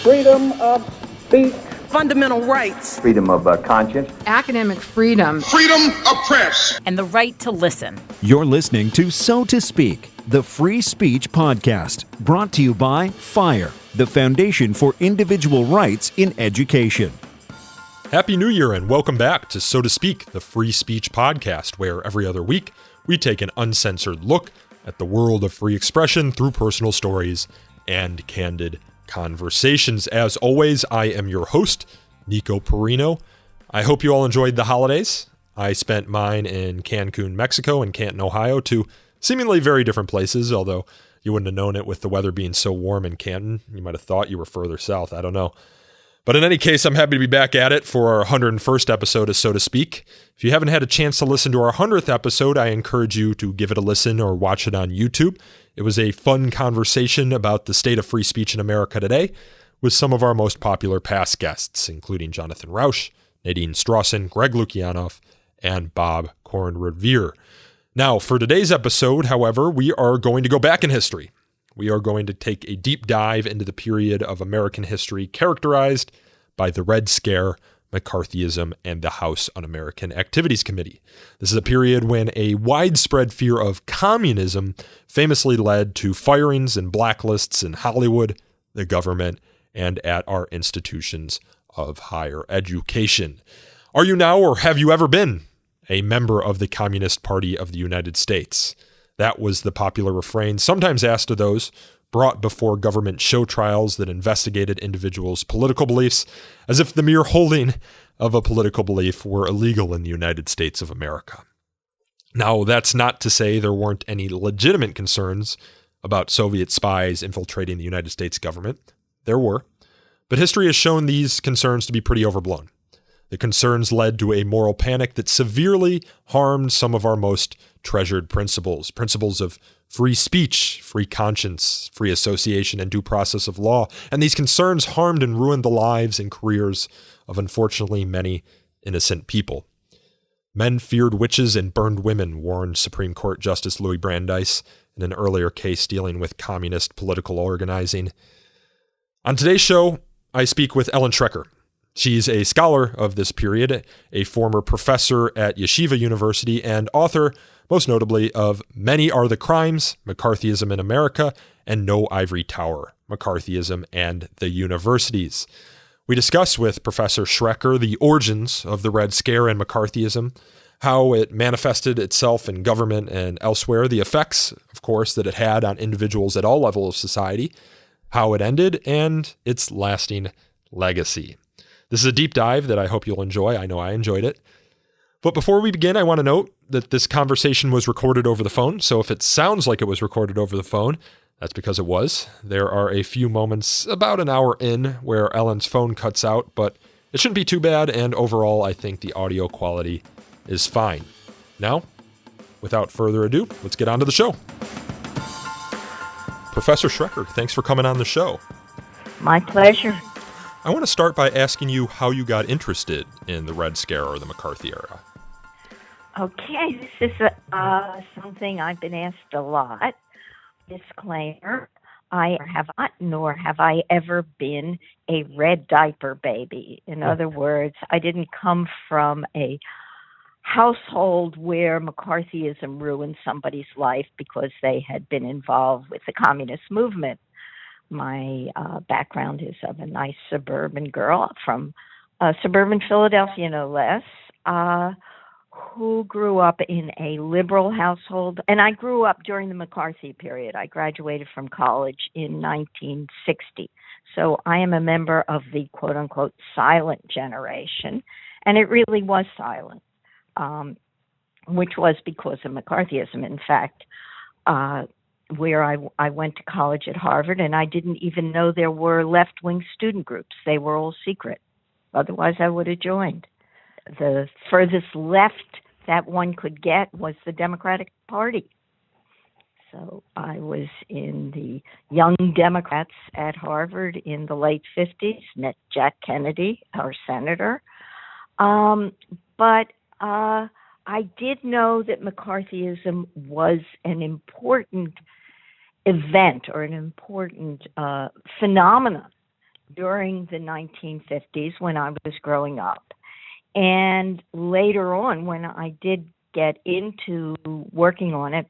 freedom of speech, fundamental rights, freedom of conscience, academic freedom, freedom of press, and the right to listen. You're listening to So to Speak, the free speech podcast, brought to you by FIRE, the Foundation for Individual Rights in Education. Happy New Year and welcome back to So to Speak, the free speech podcast, where every other week we take an uncensored look at the world of free expression through personal stories and candid conversations. As always, I am your host, Nico Perino. I hope you all enjoyed the holidays. I spent mine in Cancun, Mexico, and Canton, Ohio, two seemingly very different places, although you wouldn't have known it with the weather being so warm in Canton. You might have thought you were further south. I don't know. But in any case, I'm happy to be back at it for our 101st episode of So to Speak. If you haven't had a chance to listen to our 100th episode, I encourage you to give it a listen or watch it on YouTube. It was a fun conversation about the state of free speech in America today with some of our most popular past guests, including Jonathan Rauch, Nadine Strawson, Greg Lukianoff, and Bob Korn-Revere. Now, for today's episode, however, we are going to go back in history. We are going to take a deep dive into the period of American history characterized by the Red Scare, McCarthyism, and the House Un-American Activities Committee. This is a period when a widespread fear of communism famously led to firings and blacklists in Hollywood, the government, and at our institutions of higher education. Are you now, or have you ever been, a member of the Communist Party of the United States? That was the popular refrain, sometimes asked to those brought before government show trials that investigated individuals' political beliefs, as if the mere holding of a political belief were illegal in the United States of America. Now, that's not to say there weren't any legitimate concerns about Soviet spies infiltrating the United States government. There were. But history has shown these concerns to be pretty overblown. The concerns led to a moral panic that severely harmed some of our most treasured principles of free speech, free conscience, free association, and due process of law. And these concerns harmed and ruined the lives and careers of, unfortunately, many innocent people. Men feared witches and burned women, warned Supreme Court Justice Louis Brandeis in an earlier case dealing with communist political organizing. On today's show, I speak with Ellen Schrecker. She's a scholar of this period, a former professor at Yeshiva University, and author, most notably, of Many Are the Crimes, McCarthyism in America, and No Ivory Tower, McCarthyism and the Universities. We discuss with Professor Schrecker the origins of the Red Scare and McCarthyism, how it manifested itself in government and elsewhere, the effects, of course, that it had on individuals at all levels of society, how it ended, and its lasting legacy. This is a deep dive that I hope you'll enjoy. I know I enjoyed it. But before we begin, I want to note that this conversation was recorded over the phone. So if it sounds like it was recorded over the phone, that's because it was. There are a few moments, about an hour in, where Ellen's phone cuts out, but it shouldn't be too bad. And overall, I think the audio quality is fine. Now, without further ado, let's get on to the show. Professor Schrecker, thanks for coming on the show. My pleasure. I want to start by asking you how you got interested in the Red Scare or the McCarthy era. Okay, this is something I've been asked a lot. Disclaimer, I have not, nor have I ever been a red diaper baby. In other words, I didn't come from a household where McCarthyism ruined somebody's life because they had been involved with the communist movement. My background is of a nice suburban girl from suburban Philadelphia, no less, who grew up in a liberal household. And I grew up during the McCarthy period. I graduated from college in 1960. So I am a member of the quote-unquote silent generation. And it really was silent, which was because of McCarthyism. In fact, where I went to college at Harvard, and I didn't even know there were left-wing student groups. They were all secret. Otherwise, I would have joined. The furthest left that one could get was the Democratic Party. So I was in the Young Democrats at Harvard in the late 50s, met Jack Kennedy, our senator. But I did know that McCarthyism was an important event or an important phenomenon during the 1950s when I was growing up. And later on, when I did get into working on it,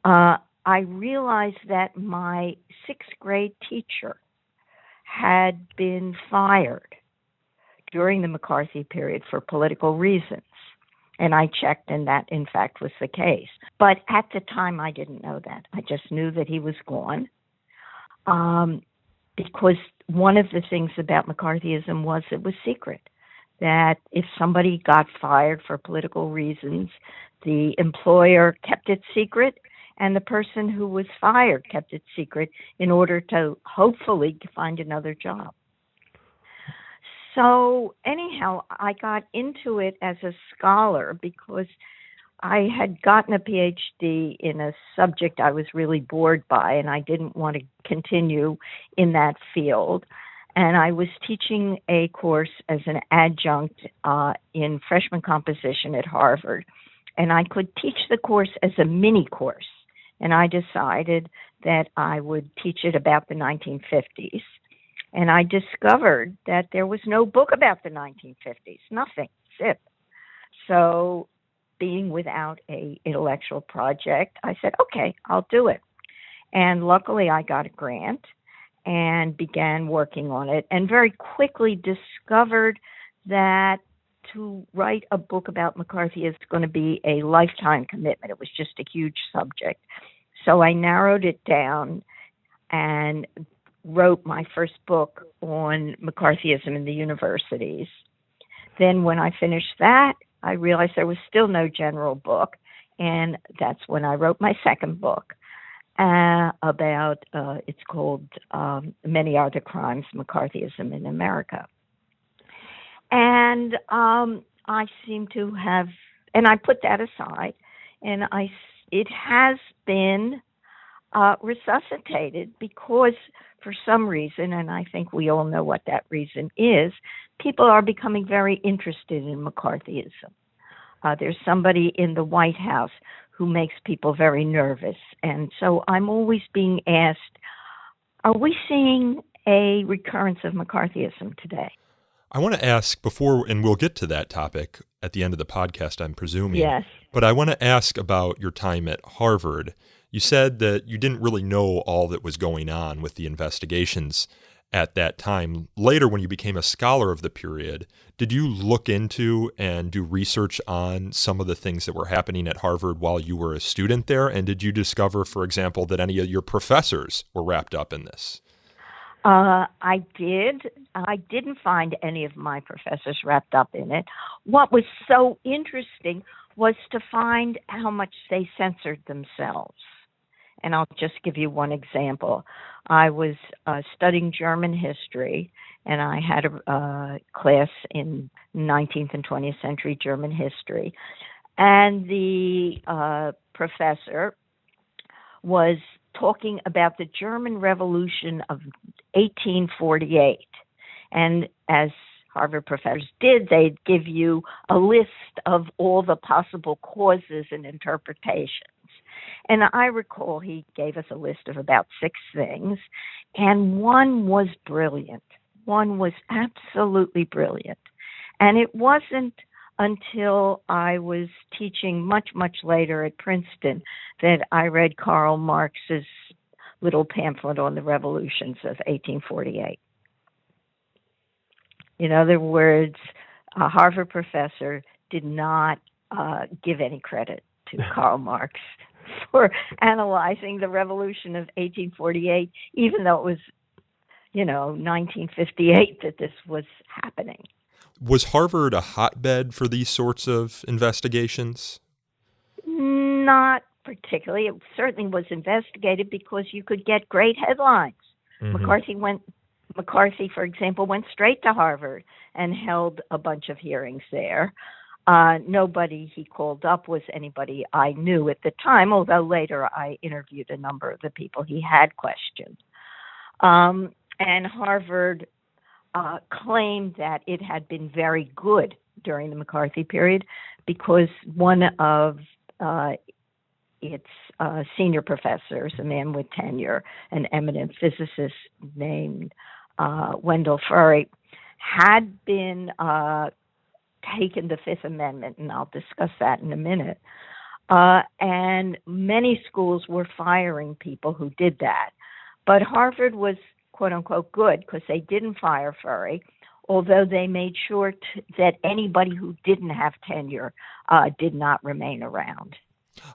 I realized that my sixth grade teacher had been fired during the McCarthy period for political reasons. And I checked, and that, in fact, was the case. But at the time, I didn't know that. I just knew that he was gone. Because one of the things about McCarthyism was it was secret, that if somebody got fired for political reasons, the employer kept it secret, and the person who was fired kept it secret in order to hopefully find another job. So anyhow, I got into it as a scholar because I had gotten a PhD in a subject I was really bored by, and I didn't want to continue in that field. And I was teaching a course as an adjunct in freshman composition at Harvard. And I could teach the course as a mini course. And I decided that I would teach it about the 1950s. And I discovered that there was no book about the 1950s, nothing, zip. So being without an intellectual project, I said, okay, I'll do it. And luckily I got a grant and began working on it, and very quickly discovered that to write a book about McCarthy is going to be a lifetime commitment. It was just a huge subject. So I narrowed it down and wrote my first book on McCarthyism in the universities. Then when I finished that, I realized there was still no general book, and that's when I wrote my second book. It's called Many Are the Crimes, McCarthyism in America. And I seem to have, and I put that aside, and it has been resuscitated because for some reason, and I think we all know what that reason is, people are becoming very interested in McCarthyism. There's somebody in the White House who makes people very nervous. And so I'm always being asked, are we seeing a recurrence of McCarthyism today? I want to ask before, and we'll get to that topic at the end of the podcast, I'm presuming. Yes. But I want to ask about your time at Harvard. You said that you didn't really know all that was going on with the investigations at that time. Later, when you became a scholar of the period, did you look into and do research on some of the things that were happening at Harvard while you were a student there? And did you discover, for example, that any of your professors were wrapped up in this? I did. I didn't find any of my professors wrapped up in it. What was so interesting was to find how much they censored themselves. And I'll just give you one example. I was studying German history, and I had a class in 19th and 20th century German history. And the professor was talking about the German Revolution of 1848. And as Harvard professors did, they'd give you a list of all the possible causes and interpretations. And I recall he gave us a list of about 6 things, and one was brilliant. One was absolutely brilliant. And it wasn't until I was teaching much, much later at Princeton that I read Karl Marx's little pamphlet on the revolutions of 1848. In other words, a Harvard professor did not give any credit to Karl Marx for analyzing the revolution of 1848, even though it was, 1958 that this was happening. Was Harvard a hotbed for these sorts of investigations? Not particularly. It certainly was investigated because you could get great headlines. Mm-hmm. McCarthy, for example, went straight to Harvard and held a bunch of hearings there. Nobody he called up was anybody I knew at the time, although later I interviewed a number of the people he had questioned. And Harvard claimed that it had been very good during the McCarthy period because one of its senior professors, a man with tenure, an eminent physicist named Wendell Furry, had been taken the Fifth Amendment, and I'll discuss that in a minute. And many schools were firing people who did that. But Harvard was, quote unquote, good because they didn't fire Furry, although they made sure that anybody who didn't have tenure did not remain around.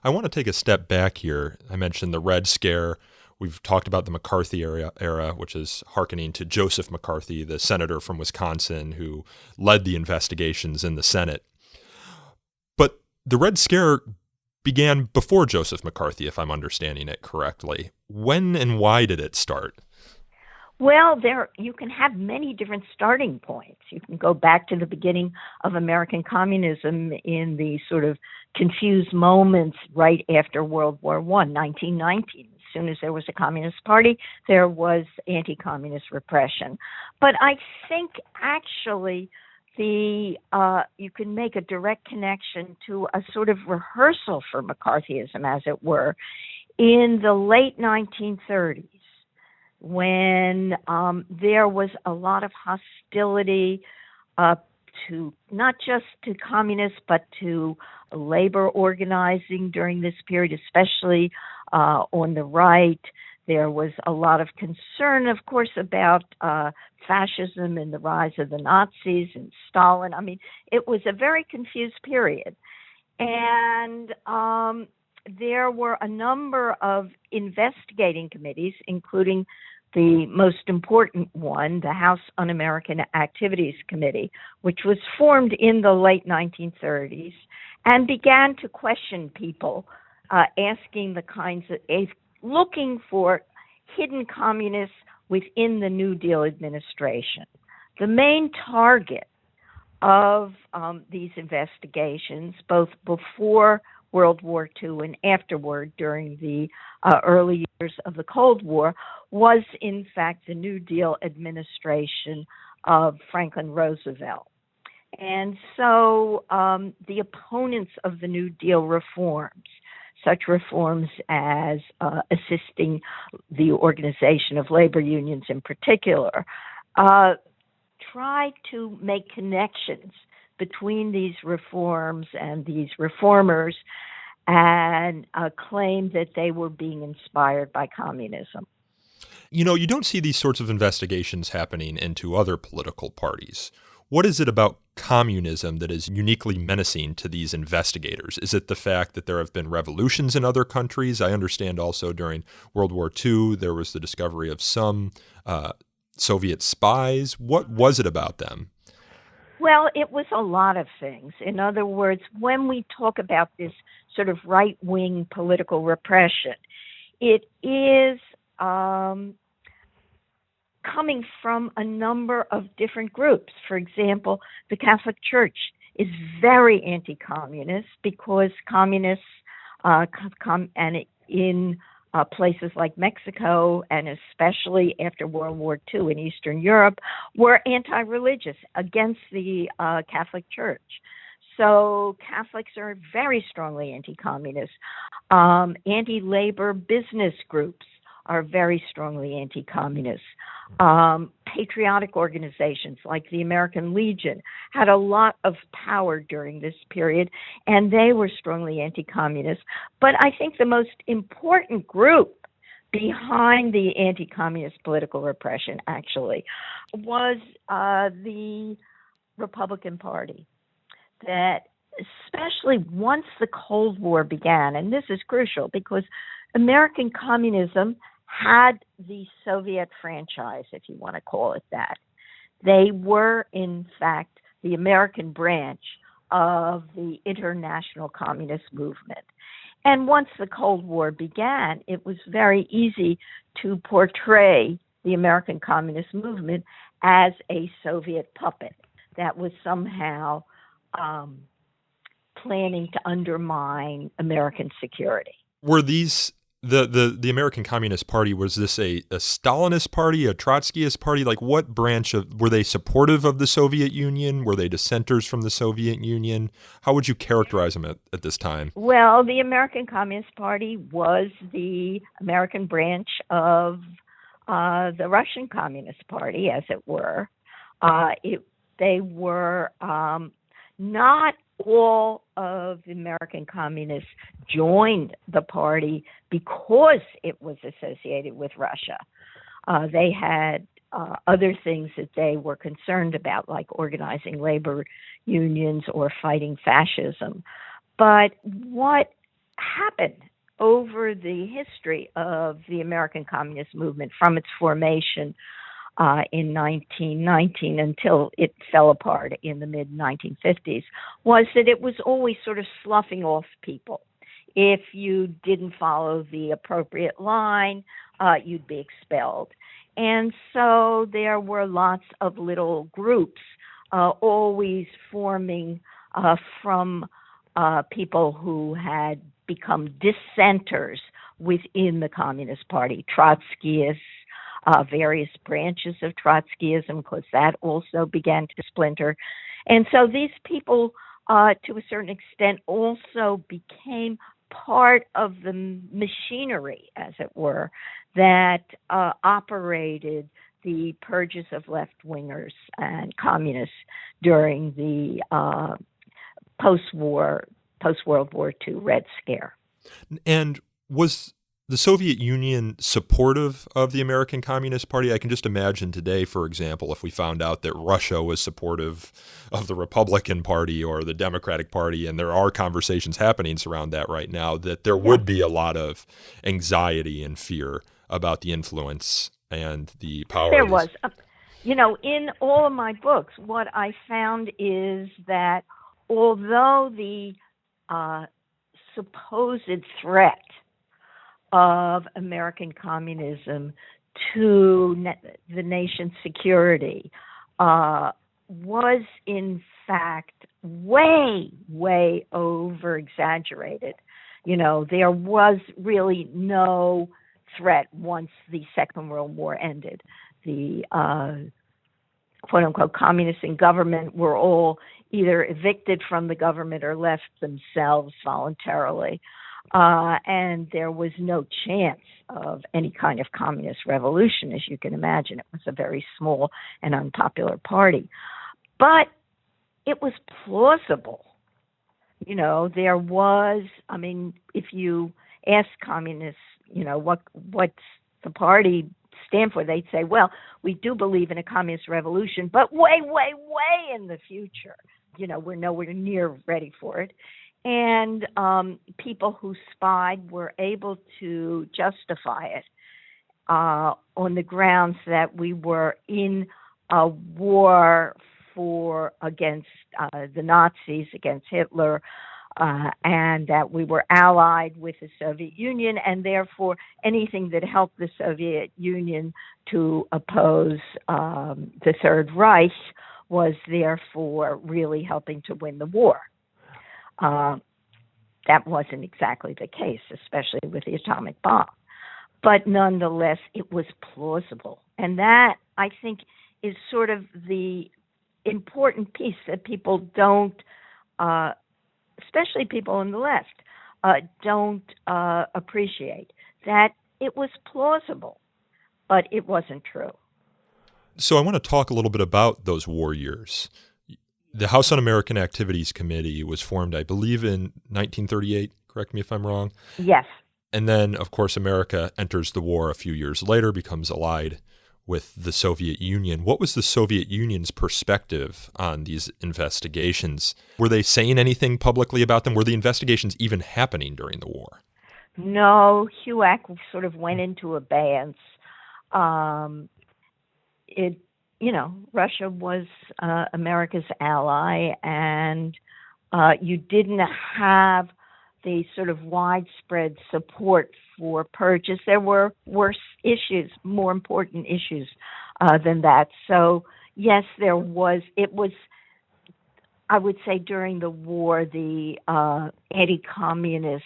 I want to take a step back here. I mentioned the Red Scare. We've talked about the McCarthy era, which is hearkening to Joseph McCarthy, the senator from Wisconsin who led the investigations in the Senate. But the Red Scare began before Joseph McCarthy, if I'm understanding it correctly. When and why did it start? Well, you can have many different starting points. You can go back to the beginning of American communism in the sort of confused moments right after World War I, 1919. As soon as there was a Communist Party, there was anti-communist repression. But I think actually you can make a direct connection to a sort of rehearsal for McCarthyism, as it were, in the late 1930s. When there was a lot of hostility to not just to communists, but to labor organizing during this period, especially on the right. There was a lot of concern, of course, about fascism and the rise of the Nazis and Stalin. I mean, it was a very confused period. And there were a number of investigating committees, including the most important one, the House Un-American Activities Committee, which was formed in the late 1930s and began to question people, asking the kinds of, looking for hidden communists within the New Deal administration. The main target of these investigations, both before World War II and afterward during the early years of the Cold War, was in fact the New Deal administration of Franklin Roosevelt. And so the opponents of the New Deal reforms, such reforms as assisting the organization of labor unions in particular, tried to make connections between these reforms and these reformers and claimed that they were being inspired by communism. You know, you don't see these sorts of investigations happening into other political parties. What is it about communism that is uniquely menacing to these investigators? Is it the fact that there have been revolutions in other countries? I understand also during World War II, there was the discovery of some Soviet spies. What was it about them? Well, it was a lot of things. In other words, when we talk about this sort of right-wing political repression, it is coming from a number of different groups. For example, the Catholic Church is very anti-communist because communists in places like Mexico, and especially after World War II in Eastern Europe, were anti-religious against the Catholic Church. So Catholics are very strongly anti-communist. Anti-labor business groups are very strongly anti-communist. Patriotic organizations like the American Legion had a lot of power during this period, and they were strongly anti-communist. But I think the most important group behind the anti-communist political repression, actually, was the Republican Party. That especially once the Cold War began, and this is crucial because American communism had the Soviet franchise, if you want to call it that. They were, in fact, the American branch of the international communist movement. And once the Cold War began, it was very easy to portray the American communist movement as a Soviet puppet that was somehow planning to undermine American security. Were these the American Communist Party, was this a Stalinist party, a Trotskyist party? Like, what branch of, were they supportive of the Soviet Union? Were they dissenters from the Soviet Union? How would you characterize them at this time? Well, the American Communist Party was the American branch of the Russian Communist Party, as it were. They were not all of the American communists joined the party because it was associated with Russia. They had other things that they were concerned about, like organizing labor unions or fighting fascism. But what happened over the history of the American Communist movement from its formation in 1919 until it fell apart in the mid-1950s was that it was always sort of sloughing off people. If you didn't follow the appropriate line, you'd be expelled. And so there were lots of little groups always forming from people who had become dissenters within the Communist Party, Trotskyists, various branches of Trotskyism, because that also began to splinter. And so these people, to a certain extent, also became part of the machinery, as it were, that operated the purges of left-wingers and communists during the post-World War II Red Scare. And was the Soviet Union supportive of the American Communist Party? I can just imagine today, for example, if we found out that Russia was supportive of the Republican Party or the Democratic Party, and there are conversations happening around that right now, that there would be a lot of anxiety and fear about the influence and the power. There was. In all of my books, what I found is that although the supposed threat of American communism to the nation's security was in fact way, way over exaggerated. There was really no threat once the Second World War ended. The quote-unquote communists in government were all either evicted from the government or left themselves voluntarily. And there was no chance of any kind of communist revolution, as you can imagine. It was a very small and unpopular party. But it was plausible. There was, if you ask communists, what's the party stand for, they'd say, well, we do believe in a communist revolution, but way, way, way in the future. We're nowhere near ready for it. And people who spied were able to justify it on the grounds that we were in a war against the Nazis, against Hitler, and that we were allied with the Soviet Union, and therefore anything that helped the Soviet Union to oppose the Third Reich was therefore really helping to win the war. That wasn't exactly the case, especially with the atomic bomb. But nonetheless, it was plausible. And that, I think, is sort of the important piece that people don't, especially people on the left, don't appreciate, that it was plausible, but it wasn't true. So I want to talk a little bit about those war years. The House Un-American Activities Committee was formed, I believe, in 1938. Correct me if I'm wrong. Yes. And then, of course, America enters the war a few years later, becomes allied with the Soviet Union. What was the Soviet Union's perspective on these investigations? Were they saying anything publicly about them? Were the investigations even happening during the war? No, HUAC sort of went into abeyance. Russia was America's ally, and you didn't have the sort of widespread support for purges. There were worse issues, more important issues than that. So, yes, there was. It was, I would say, during the war, the anti-communist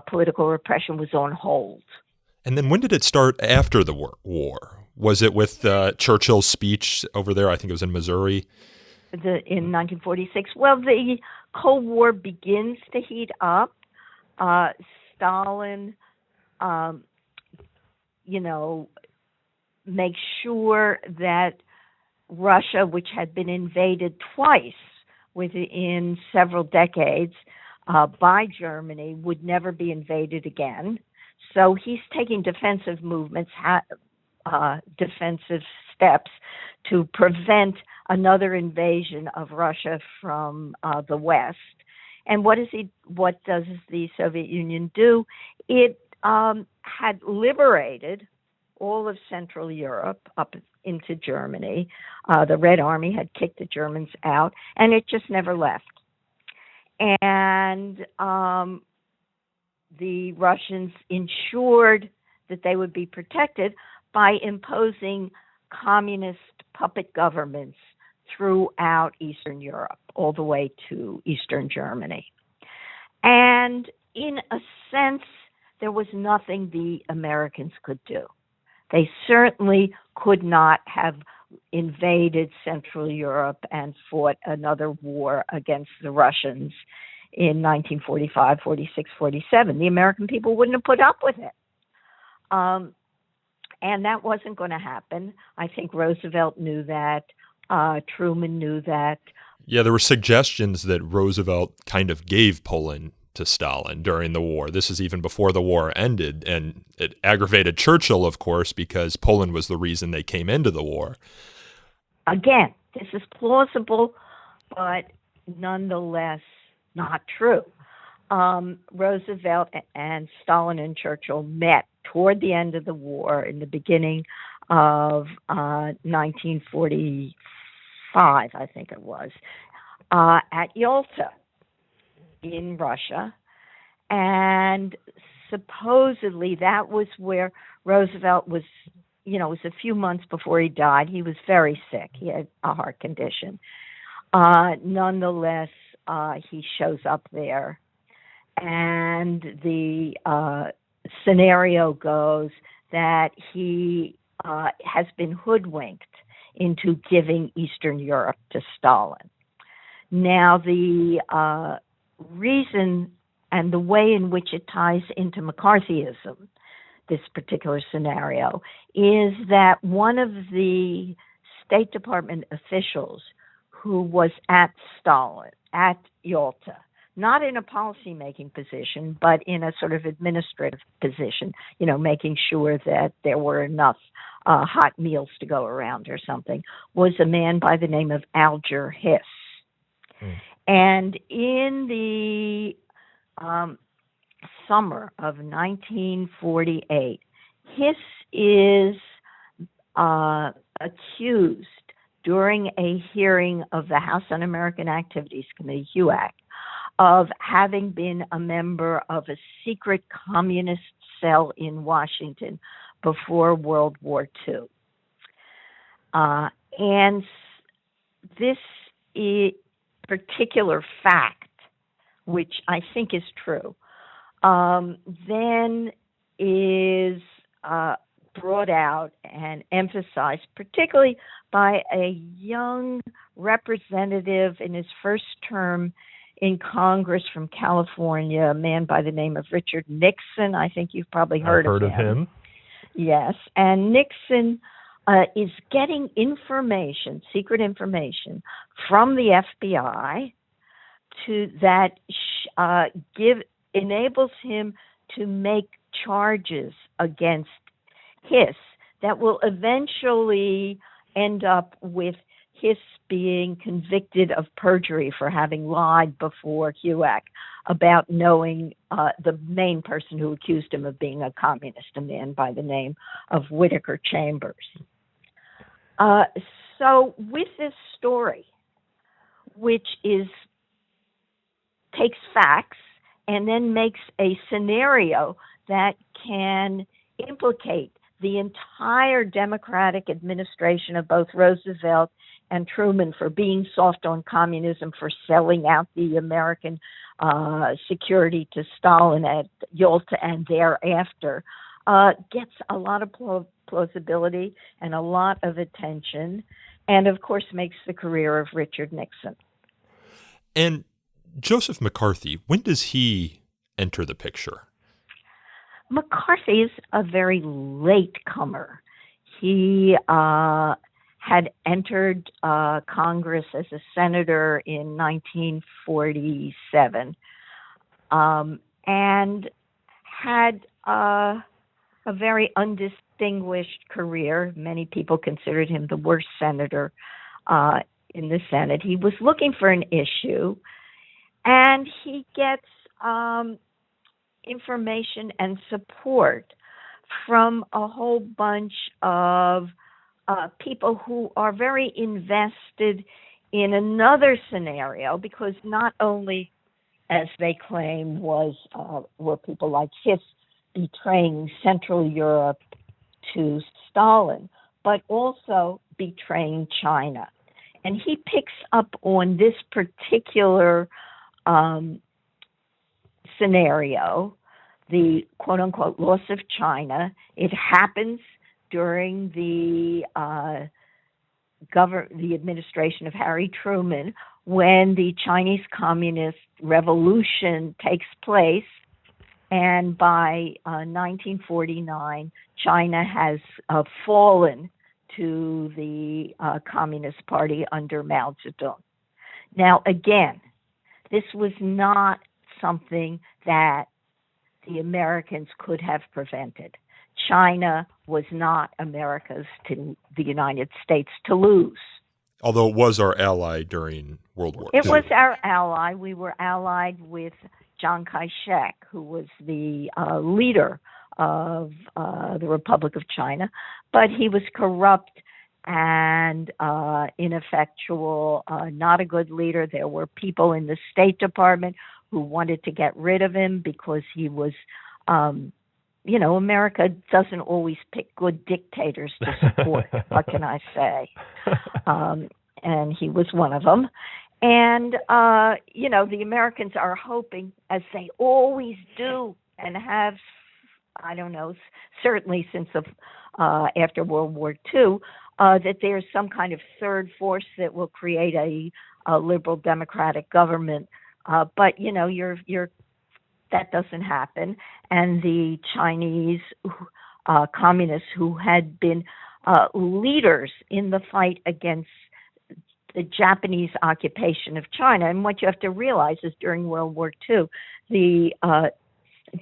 political repression was on hold. And then when did it start after the war? Was it with Churchill's speech over there? I think it was in Missouri. In 1946. Well, the Cold War begins to heat up. Stalin, make sure that Russia, which had been invaded twice within several decades by Germany, would never be invaded again. So he's taking defensive movements, defensive steps to prevent another invasion of Russia from the West. And what does the Soviet Union do? It had liberated all of Central Europe up into Germany. The Red Army had kicked the Germans out, and it just never left. And the Russians ensured that they would be protected by imposing communist puppet governments throughout Eastern Europe, all the way to Eastern Germany. And in a sense, there was nothing the Americans could do. They certainly could not have invaded Central Europe and fought another war against the Russians in 1945, 46, 47. The American people wouldn't have put up with it. And that wasn't going to happen. I think Roosevelt knew that. Truman knew that. Yeah, there were suggestions that Roosevelt kind of gave Poland to Stalin during the war. This is even before the war ended, and it aggravated Churchill, of course, because Poland was the reason they came into the war. Again, this is plausible, but nonetheless not true. Roosevelt and Stalin and Churchill met toward the end of the war, in the beginning of 1945, I think it was, at Yalta in Russia. And supposedly that was where Roosevelt was, it was a few months before he died. He was very sick. He had a heart condition. Nonetheless, he shows up there. And the scenario goes that he has been hoodwinked into giving Eastern Europe to Stalin. Now, the reason and the way in which it ties into McCarthyism, this particular scenario, is that one of the State Department officials who was at Yalta, not in a policy-making position, but in a sort of administrative position, making sure that there were enough hot meals to go around or something, was a man by the name of Alger Hiss. And in the summer of 1948, Hiss is accused during a hearing of the House Un-American Activities Committee, HUAC, of having been a member of a secret communist cell in Washington before World War II. And this particular fact, which I think is true, then is brought out and emphasized, particularly by a young representative in his first term in Congress from California, a man by the name of Richard Nixon. I think you've probably heard of him. Yes, and Nixon is getting information, secret information, from the FBI that enables him to make charges against Hiss that will eventually end up with Hiss being convicted of perjury for having lied before HUAC about knowing the main person who accused him of being a communist, a man by the name of Whittaker Chambers. So with this story, which takes facts and then makes a scenario that can implicate the entire Democratic administration of both Roosevelt and Truman for being soft on communism, for selling out the American security to Stalin at Yalta and thereafter, gets a lot of plausibility and a lot of attention, and of course makes the career of Richard Nixon. And Joseph McCarthy, when does he enter the picture? McCarthy is a very late comer. He had entered Congress as a senator in 1947 and had a very undistinguished career. Many people considered him the worst senator in the Senate. He was looking for an issue, and he gets information and support from a whole bunch of people who are very invested in another scenario, because not only, as they claim, were people like His betraying Central Europe to Stalin, but also betraying China. And he picks up on this particular scenario, the quote-unquote loss of China. It happens during the administration of Harry Truman, when the Chinese Communist Revolution takes place. And by 1949, China has fallen to the Communist Party under Mao Zedong. Now, again, this was not something that the Americans could have prevented. China was not America's to the United States to lose. Although it was our ally during World War II. It was our ally. We were allied with Chiang Kai-shek, who was the leader of the Republic of China, but he was corrupt and ineffectual, not a good leader. There were people in the State Department who wanted to get rid of him because he was, America doesn't always pick good dictators to support. What can I say? And he was one of them. And, the Americans are hoping, as they always do and have, certainly since after World War II, that there's some kind of third force that will create a liberal democratic government. But, that doesn't happen. And the Chinese communists, who had been leaders in the fight against the Japanese occupation of China. And what you have to realize is during World War II, the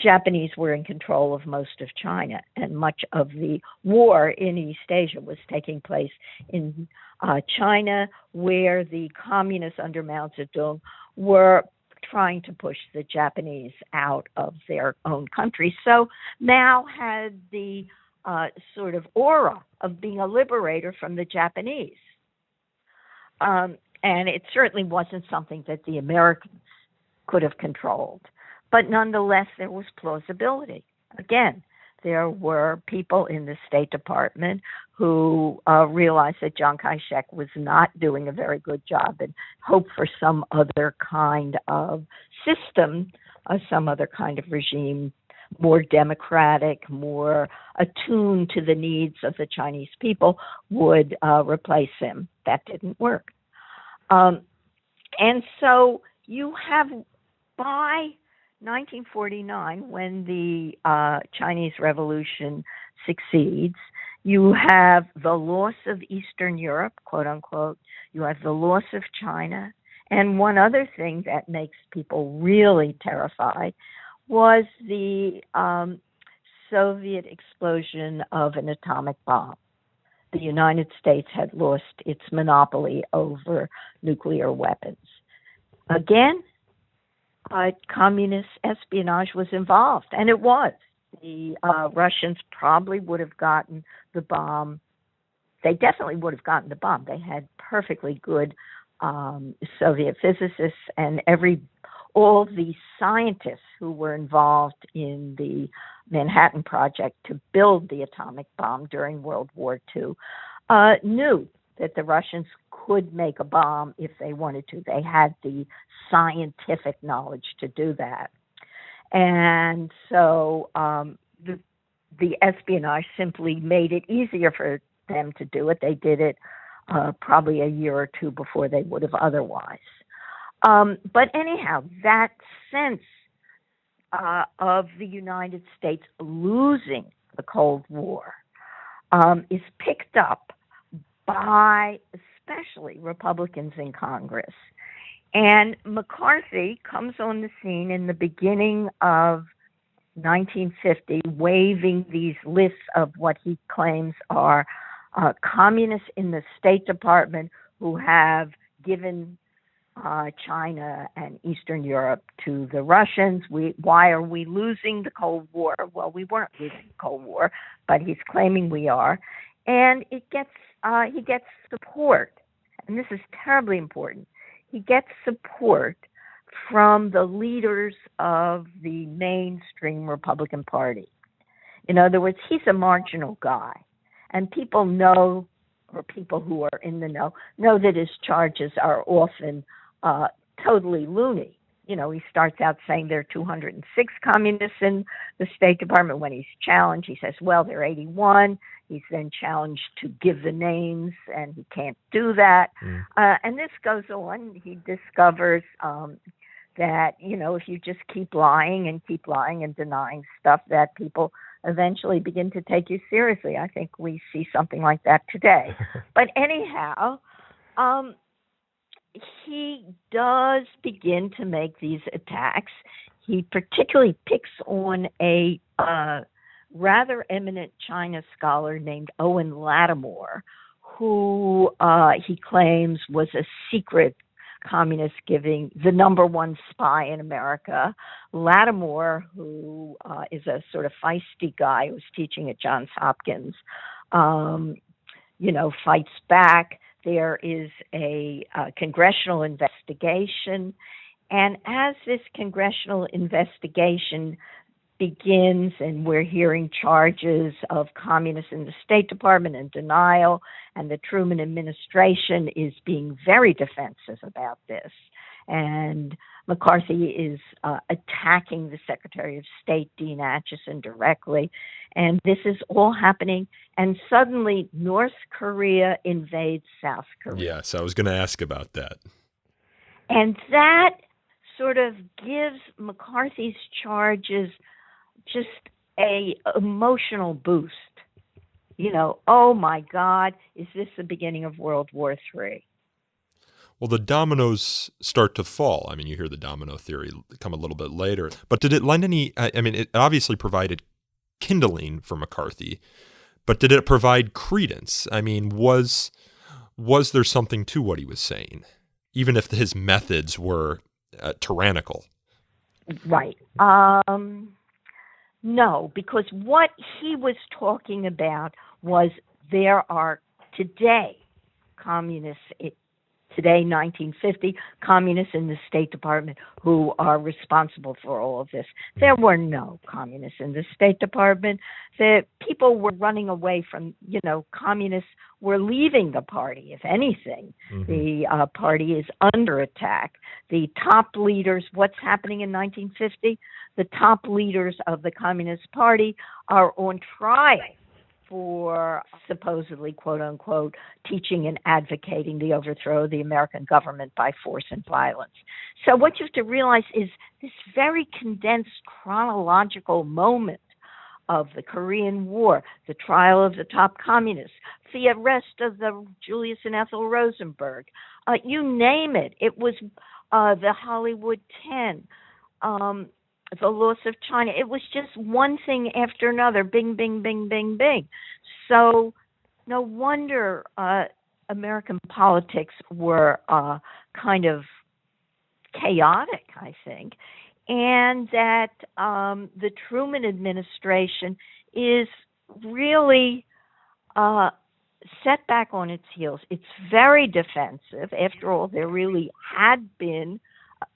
Japanese were in control of most of China, and much of the war in East Asia was taking place in China, where the communists under Mao Zedong were trying to push the Japanese out of their own country. So Mao had the sort of aura of being a liberator from the Japanese. And it certainly wasn't something that the Americans could have controlled. But nonetheless, there was plausibility. Again, there were people in the State Department who realized that Chiang Kai-shek was not doing a very good job and hoped for some other kind of system, some other kind of regime, more democratic, more attuned to the needs of the Chinese people, would replace him. That didn't work. And so you have, by 1949, when the Chinese Revolution succeeds, you have the loss of Eastern Europe, quote unquote. You have the loss of China. And one other thing that makes people really terrified was the Soviet explosion of an atomic bomb. The United States had lost its monopoly over nuclear weapons. Again, communist espionage was involved, and it was. The Russians probably would have gotten the bomb. They definitely would have gotten the bomb. They had perfectly good Soviet physicists, and all the scientists who were involved in the Manhattan Project to build the atomic bomb during World War II knew that the Russians could make a bomb if they wanted to. They had the scientific knowledge to do that. And so the espionage simply made it easier for them to do it. They did it probably a year or two before they would have otherwise. But anyhow, that sense of the United States losing the Cold War is picked up by especially Republicans in Congress. And McCarthy comes on the scene in the beginning of 1950, waving these lists of what he claims are communists in the State Department who have given China and Eastern Europe to the Russians. Why are we losing the Cold War? Well, we weren't losing the Cold War, but he's claiming we are. And he gets support, and this is terribly important. He gets support from the leaders of the mainstream Republican Party. In other words, he's a marginal guy, and people know, or people who are in the know that his charges are often totally loony. You know, he starts out saying there are 206 communists in the State Department. When he's challenged, he says, well, there are 81. He's then challenged to give the names, and he can't do that. And this goes on. He discovers that, you know, if you just keep lying and denying stuff, that people eventually begin to take you seriously. I think we see something like that today. But anyhow, he does begin to make these attacks. He particularly picks on a rather eminent China scholar named Owen Lattimore, who he claims was a secret communist, giving the number one spy in America. Lattimore, who is a sort of feisty guy who's teaching at Johns Hopkins, fights back. There is a congressional investigation. And as this congressional investigation begins, and we're hearing charges of communists in the State Department and denial, and the Truman administration is being very defensive about this. And McCarthy is attacking the Secretary of State, Dean Acheson, directly. And this is all happening. And suddenly, North Korea invades South Korea. Yes, I was going to ask about that. And that sort of gives McCarthy's charges just a emotional boost. You know, oh my God, is this the beginning of World War III? Well, the dominoes start to fall. I mean, you hear the domino theory come a little bit later. But did it lend any, it obviously provided kindling for McCarthy, but did it provide credence? I mean, was there something to what he was saying, even if his methods were tyrannical? Right. No, because what he was talking about was there are today communists, today 1950, communists in the State Department who are responsible for all of this. There were no communists in the State Department. The people were running away from, communists were leaving the party, if anything. The party is under attack. The top leaders, what's happening in 1950? The top leaders of the Communist Party are on trial for supposedly, quote unquote, teaching and advocating the overthrow of the American government by force and violence. So what you have to realize is this very condensed chronological moment of the Korean War, the trial of the top communists, the arrest of the Julius and Ethel Rosenberg, you name it. It was the Hollywood 10, the loss of China. It was just one thing after another, bing, bing, bing, bing, bing. So no wonder American politics were kind of chaotic, I think, and that the Truman administration is really set back on its heels. It's very defensive. After all, there really had been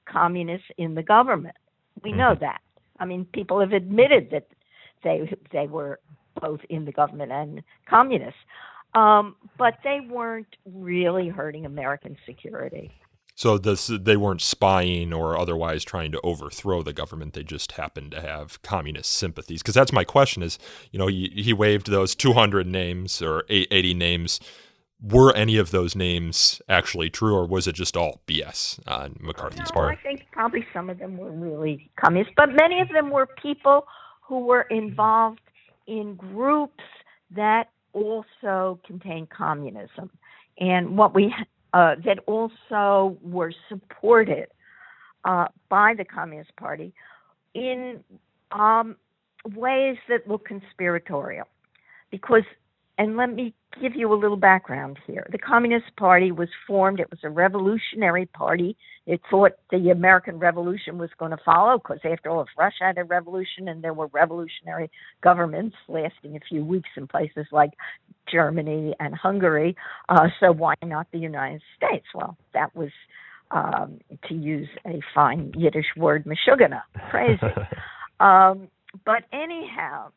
communists in the government. We know that. I mean, people have admitted that they were both in the government and communists, but they weren't really hurting American security. So they weren't spying or otherwise trying to overthrow the government. They just happened to have communist sympathies. Because that's my question is, he waived those 200 names or 80 names. Were any of those names actually true, or was it just all BS on McCarthy's part? I think probably some of them were really communists, but many of them were people who were involved in groups that also contained communism, and what we that also were supported by the Communist Party in ways that look conspiratorial. Because, and let me give you a little background here. The Communist Party was formed. It was a revolutionary party. It thought the American Revolution was going to follow, because after all, if Russia had a revolution and there were revolutionary governments lasting a few weeks in places like Germany and Hungary, so why not the United States? Well, that was, to use a fine Yiddish word, meshugana, crazy. But anyhow,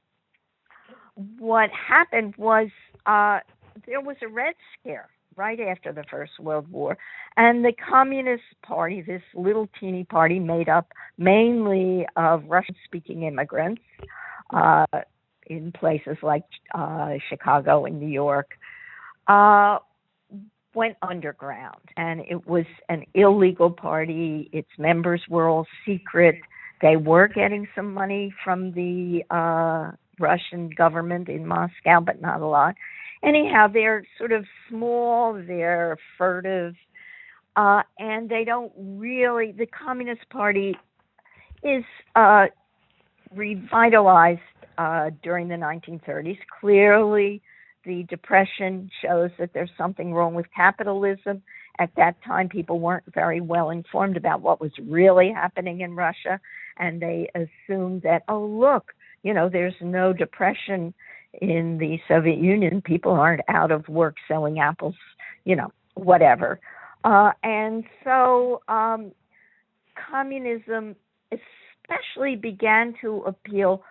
what happened was there was a Red Scare right after the First World War, and the Communist Party, this little teeny party made up mainly of Russian-speaking immigrants in places like Chicago and New York, went underground, and it was an illegal party. Its members were all secret. They were getting some money from the Russian government in Moscow, but not a lot. Anyhow, they're sort of small, they're furtive, and they don't really, the Communist Party is revitalized during the 1930s. Clearly, the Depression shows that there's something wrong with capitalism. At that time, people weren't very well informed about what was really happening in Russia, and they assumed that, oh, look, there's no depression in the Soviet Union. People aren't out of work selling apples, whatever. And so communism especially began to appeal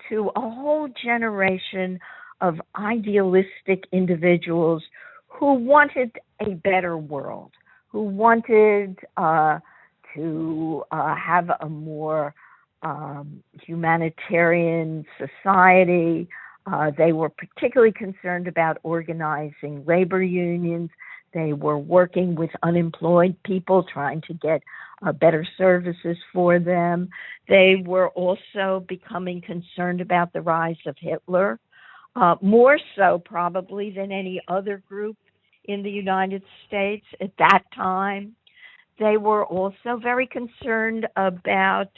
to a whole generation of idealistic individuals who wanted a better world, who wanted to have a more humanitarian society. They were particularly concerned about organizing labor unions. They were working with unemployed people, trying to get better services for them. They were also becoming concerned about the rise of Hitler, more so probably than any other group in the United States at that time. They were also very concerned about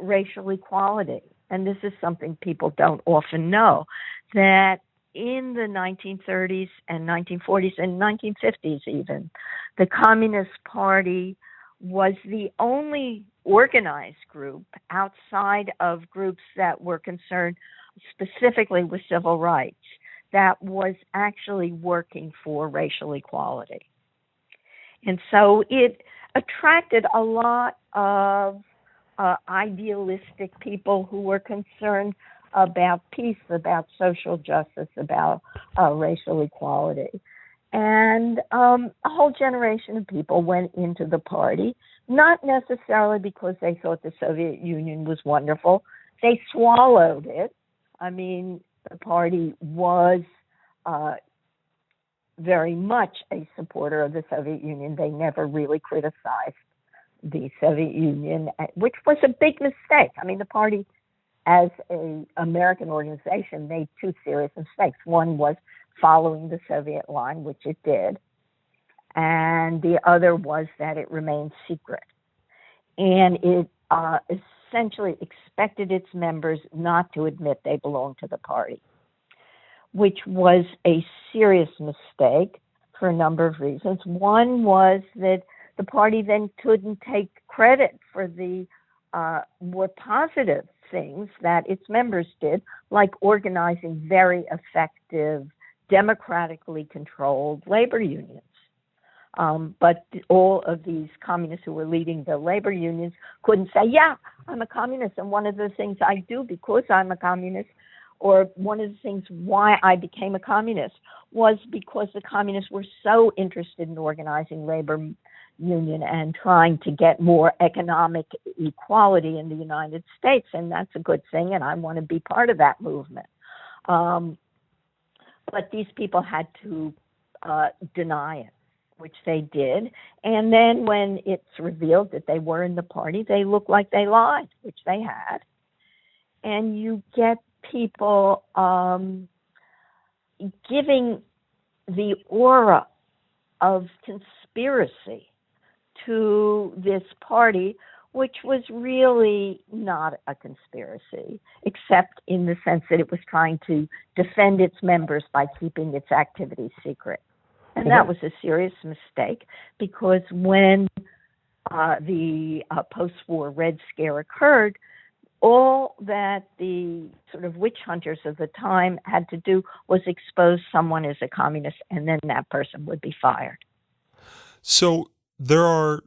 racial equality. And this is something people don't often know, that in the 1930s and 1940s and 1950s even, the Communist Party was the only organized group outside of groups that were concerned specifically with civil rights that was actually working for racial equality. And so it attracted a lot of idealistic people who were concerned about peace, about social justice, about racial equality. And a whole generation of people went into the party, not necessarily because they thought the Soviet Union was wonderful. They swallowed it. I mean, the party was very much a supporter of the Soviet Union. They never really criticized the Soviet Union, which was a big mistake. I mean, the party, as an American organization, made two serious mistakes. One was following the Soviet line, which it did, and the other was that it remained secret. And it essentially expected its members not to admit they belonged to the party, which was a serious mistake for a number of reasons. One was that the party then couldn't take credit for the more positive things that its members did, like organizing very effective, democratically controlled labor unions. But all of these communists who were leading the labor unions couldn't say, yeah, I'm a communist, and one of the things I do because I'm a communist, or one of the things why I became a communist, was because the communists were so interested in organizing labor union and trying to get more economic equality in the United States, and that's a good thing, and I want to be part of that movement. But these people had to deny it, which they did, and then when it's revealed that they were in the party, they look like they lied, which they had, and you get people giving the aura of conspiracy to this party, which was really not a conspiracy, except in the sense that it was trying to defend its members by keeping its activities secret. And that was a serious mistake, because when the post-war Red Scare occurred, all that the sort of witch hunters of the time had to do was expose someone as a communist, and then that person would be fired. So there are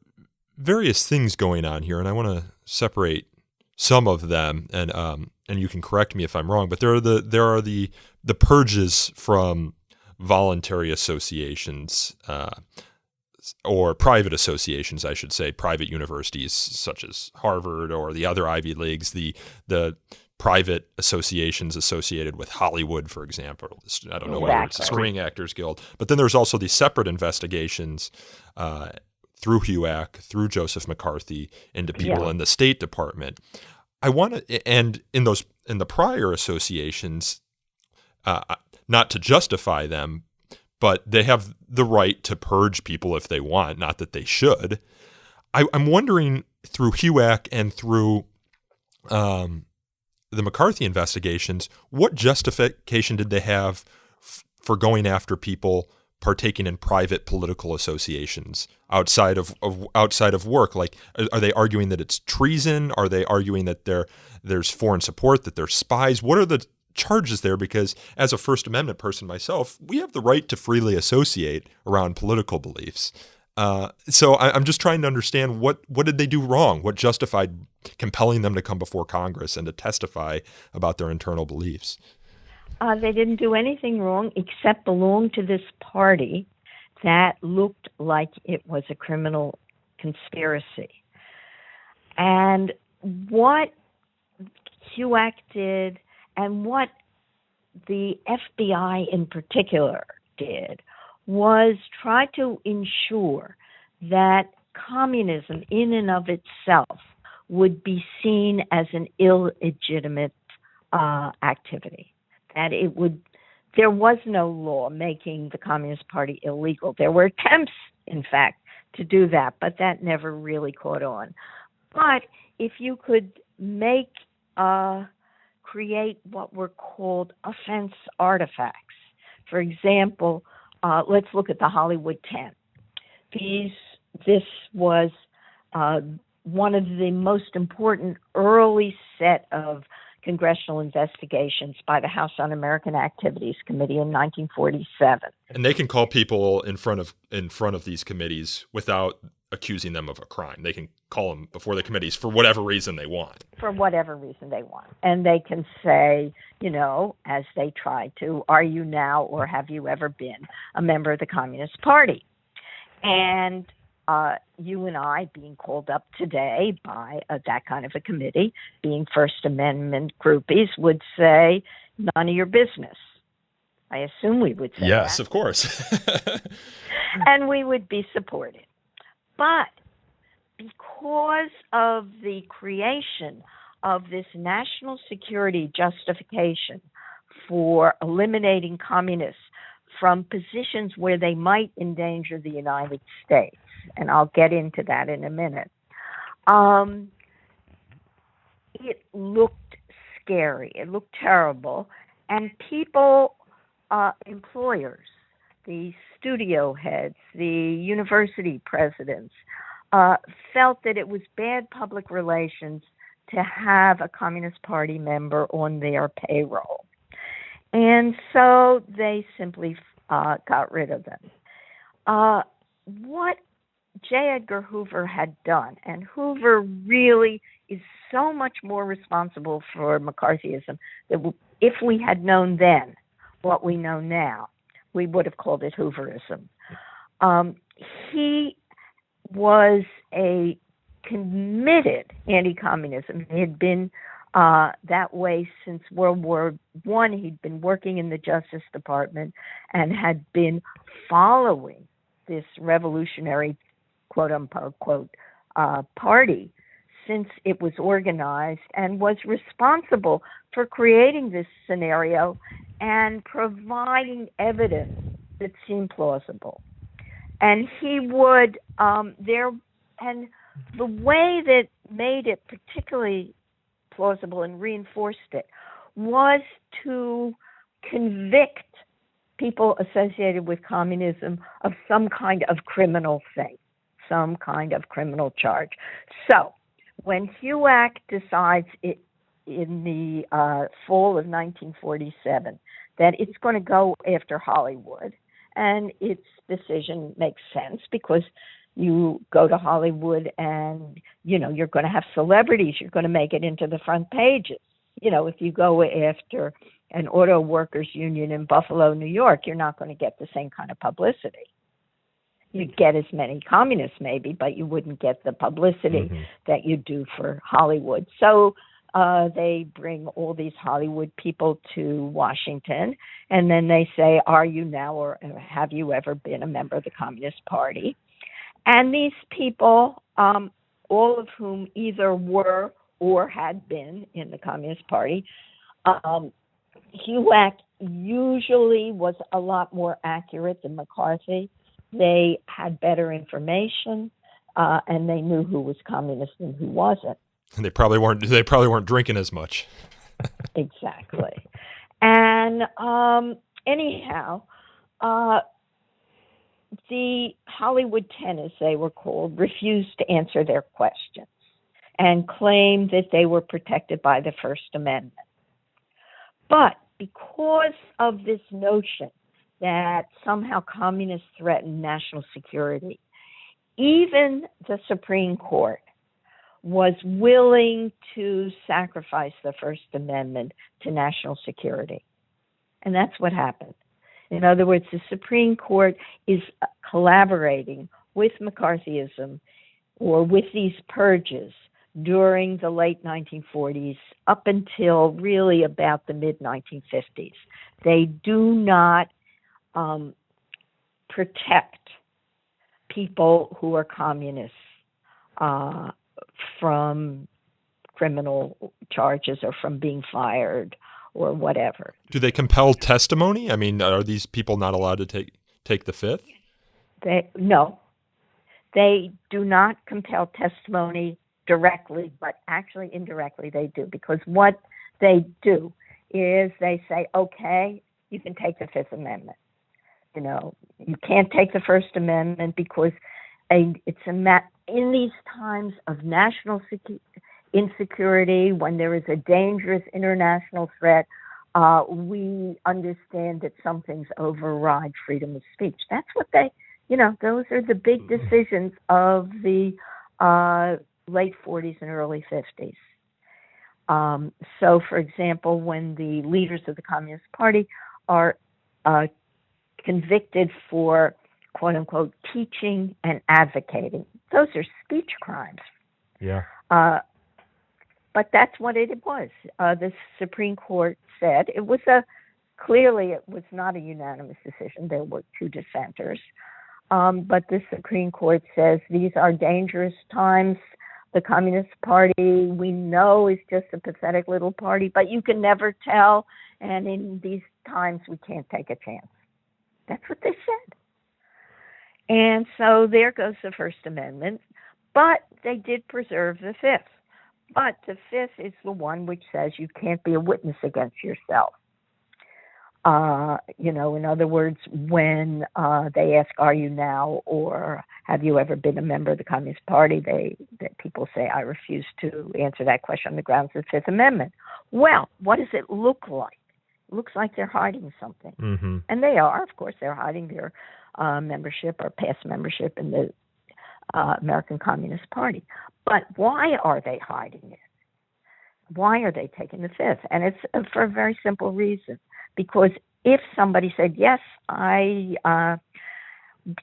various things going on here, and I want to separate some of them, and you can correct me if I'm wrong. But there are the purges from voluntary associations, or private associations, I should say, private universities such as Harvard or the other Ivy Leagues, the private associations associated with Hollywood, for example. I don't know whether it's the Screen Actors Guild, but then there's also these separate investigations through HUAC, through Joseph McCarthy, into people in the State Department. And in the prior associations, not to justify them, but they have the right to purge people if they want, not that they should. I'm wondering, through HUAC and through the McCarthy investigations, what justification did they have for going after people partaking in private political associations outside of work? Like, are they arguing that it's treason? Are they arguing that there's foreign support, that they're spies? What are the charges there? Because as a First Amendment person myself, we have the right to freely associate around political beliefs. So I'm just trying to understand what did they do wrong? What justified compelling them to come before Congress and to testify about their internal beliefs? They didn't do anything wrong except belong to this party that looked like it was a criminal conspiracy. And what HUAC did, and what the FBI in particular did, was try to ensure that communism in and of itself would be seen as an illegitimate activity. That there was no law making the Communist Party illegal. There were attempts, in fact, to do that, but that never really caught on. But if you could create what were called offense artifacts. For example, let's look at the Hollywood 10. This was one of the most important early set of congressional investigations by the House Un-American Activities Committee in 1947. And they can call people in front of these committees without accusing them of a crime. They can call them before the committees for whatever reason they want. For whatever reason they want. And they can say, as they try to, are you now or have you ever been a member of the Communist Party? And you and I being called up today by that kind of a committee, being First Amendment groupies, would say, none of your business. I assume we would say yes, that. Of course. And we would be supported. But because of the creation of this national security justification for eliminating communists from positions where they might endanger the United States, and I'll get into that in a minute, it looked scary. It looked terrible. And people, employers, the studio heads, the university presidents, felt that it was bad public relations to have a Communist Party member on their payroll. And so they simply got rid of them. What J. Edgar Hoover had done, and Hoover really is so much more responsible for McCarthyism, that if we had known then what we know now, we would have called it Hooverism. He was a committed anti-communism. He had been that way since World War I. He'd been working in the Justice Department and had been following this revolutionary, quote-unquote, party since it was organized, and was responsible for creating this scenario and providing evidence that seemed plausible. And he would and the way that made it particularly plausible and reinforced it was to convict people associated with communism of some kind of criminal thing, some kind of criminal charge. So when HUAC decides in the fall of 1947 that it's going to go after Hollywood, and its decision makes sense because you go to Hollywood and, you're going to have celebrities. You're going to make it into the front pages. If you go after an auto workers union in Buffalo, New York, you're not going to get the same kind of publicity. You'd get as many communists maybe, but you wouldn't get the publicity that you do for Hollywood. So they bring all these Hollywood people to Washington, and then they say, are you now or have you ever been a member of the Communist Party? And these people, all of whom either were or had been in the Communist Party, HUAC usually was a lot more accurate than McCarthy. They had better information, and they knew who was communist and who wasn't. And they probably weren't drinking as much. Exactly. And anyhow, the Hollywood 10, as they were called, refused to answer their questions and claimed that they were protected by the First Amendment. But because of this notion that somehow communists threatened national security, even the Supreme Court was willing to sacrifice the First Amendment to national security. And that's what happened. In other words, the Supreme Court is collaborating with McCarthyism or with these purges during the late 1940s up until really about the mid-1950s. They do not protect people who are communists from criminal charges or from being fired or whatever. Do they compel testimony? I mean, are these people not allowed to take the Fifth? No. They do not compel testimony directly, but actually indirectly they do, because what they do is they say, okay, you can take the Fifth Amendment. You can't take the First Amendment because in these times of national insecurity, when there is a dangerous international threat, we understand that some things override freedom of speech. That's what those are the big decisions of the late 40s and early 50s. So, for example, when the leaders of the Communist Party are convicted for, quote unquote, teaching and advocating, those are speech crimes. Yeah. But that's what it was. The Supreme Court said it was clearly it was not a unanimous decision. There were two dissenters. But the Supreme Court says these are dangerous times. The Communist Party, we know, is just a pathetic little party, but you can never tell. And in these times, we can't take a chance. That's what they said. And so there goes the First Amendment. But they did preserve the Fifth. But the Fifth is the one which says you can't be a witness against yourself. In other words, when they ask, are you now or have you ever been a member of the Communist Party, people say, I refuse to answer that question on the grounds of the Fifth Amendment. Well, what does it look like? It looks like they're hiding something. Mm-hmm. And they are, of course, they're hiding their membership or past membership in the American Communist Party. But why are they hiding it? Why are they taking the Fifth? And it's for a very simple reason. Because if somebody said, yes, I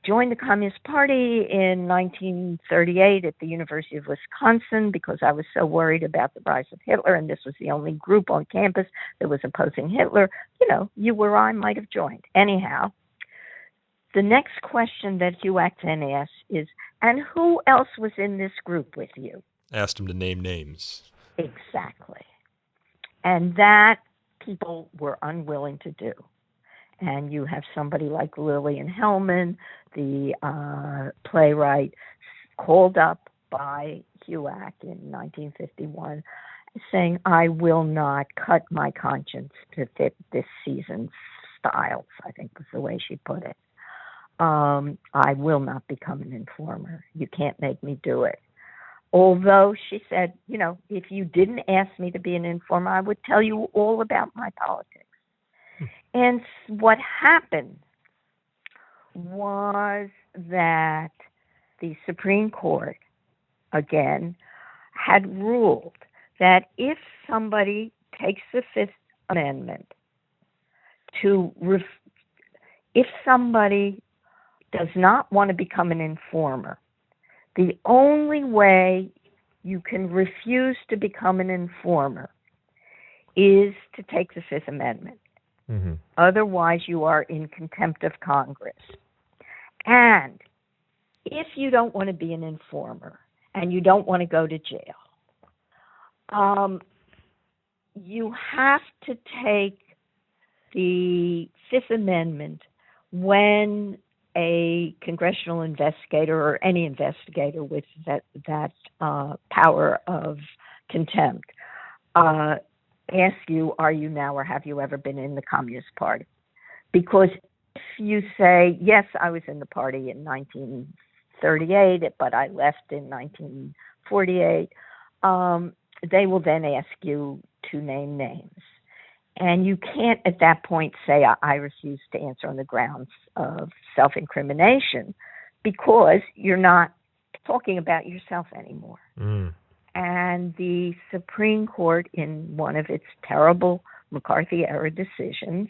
joined the Communist Party in 1938 at the University of Wisconsin because I was so worried about the rise of Hitler, and this was the only group on campus that was opposing Hitler, you or I might have joined. Anyhow, the next question that HUAC then asks is, and who else was in this group with you? Asked him to name names. Exactly. And that people were unwilling to do. And you have somebody like Lillian Hellman, the playwright, called up by HUAC in 1951, saying, I will not cut my conscience to fit this season's styles, I think was the way she put it. I will not become an informer. You can't make me do it. Although she said, if you didn't ask me to be an informer, I would tell you all about my politics. And what happened was that the Supreme Court, again, had ruled that if somebody takes the Fifth Amendment if somebody does not want to become an informer, the only way you can refuse to become an informer is to take the Fifth Amendment. Mm-hmm. Otherwise, you are in contempt of Congress. And if you don't want to be an informer and you don't want to go to jail, you have to take the Fifth Amendment when a congressional investigator or any investigator with that power of contempt ask you, are you now or have you ever been in the Communist Party? Because if you say, yes, I was in the party in 1938, but I left in 1948, they will then ask you to name names. And you can't at that point say, I refuse to answer on the grounds of self-incrimination, because you're not talking about yourself anymore. Mm. And the Supreme Court, in one of its terrible McCarthy-era decisions,